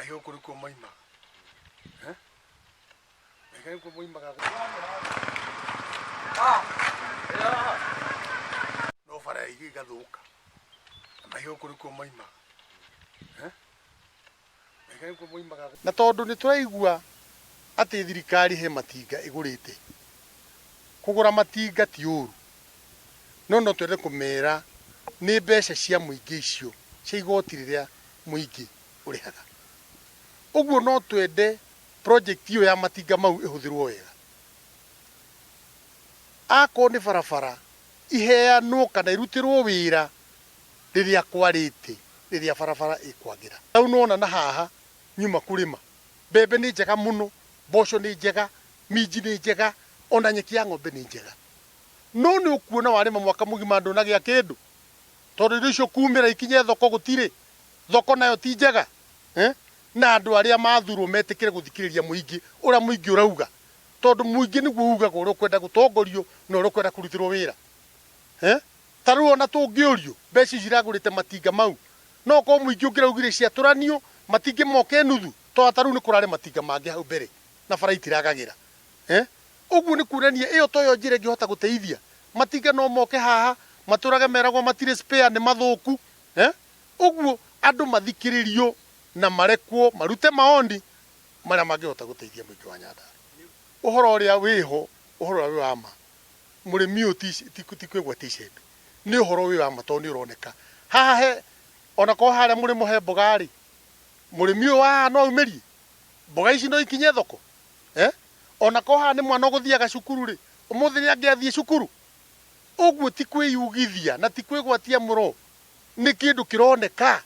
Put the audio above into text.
mahiũ kũrĩ kuo moima mekaĩ kuo moimaga no bara ya irio igathũka mahiũ kũrĩ kuo moima mekaĩ kuo moimaga na tondũ nĩ tũraigua atĩ thirikari he matinga ĩgũrĩte kũgũra matinga ti ũru no twende kũmera nĩ mbeca cia mũingĩ icio cia igoti rĩrĩa mũingĩ ũrĩhaga ũguo no twende project iyo ya matinga mau ĩhũthĩrwo wega akorwo nĩ barabara iheanwo kana irutĩrwo wĩra rĩrĩa kwarĩte rĩrĩa barabara ĩkwagĩra rĩu nona na haha nyuma kũrĩma mbembe nĩ njega mũno mboco nĩ njega minji nĩ njega ona nyeki ya ng'ombe nĩ njega no nĩ ũkuona warĩma mwaka mũgima ndũnagĩa kĩndũ tondũ indo icio kumĩra ikinye thoko gũtirĩ thoko nayo ti njega na andũ arĩa mathurwo metĩkĩre gũthikĩrĩria mũingĩ ũrĩa mũingĩ ũrauga tondũ mũingĩ nĩguo ugaga ũrĩa ũkwenda gũtongorio na ũrĩa ũkwenda kũrutĩrwo wĩra ta rĩu ona tũngĩũrio mbeca ici iragũrĩte matinga mau no korwo mũingĩ ũngĩraugire ciatũranio matinga moke nuthu tondũ ta rĩu nĩ kũrarĩ matinga mangĩ hau mbere na bara itiragagĩra ũguo nĩ kuonania ĩyo toyo njĩra ĩngĩhota gũteithia matinga no moke haha matũrage meragwo matirĩ spare nĩ mathũku ũguo andũ mathikĩrĩrio na marekwo marute maoni marĩa mangĩhota gũteithia mũingĩ wa Nyandarua ũhoro ũrĩa wĩho ũhoro ũrĩa wĩ wa ma mũrĩmi ũyũ ti kwĩgwa ticembe nĩ ũhoro wĩ wa ma tondũ nĩ ũroneka haha he ona ko harĩa mũrĩmo he mboga rĩ mũrĩmi ũyũ wa no umĩrie mboga ici no ikinye thoko ona ko haha nĩ mwana ũgũthiaga cukuru rĩ ũmũthĩ nĩ angĩathiĩ cukuru ũguo ti kwĩyugithia na ti kwĩgwatia mũro nĩ kĩndũ kĩroneka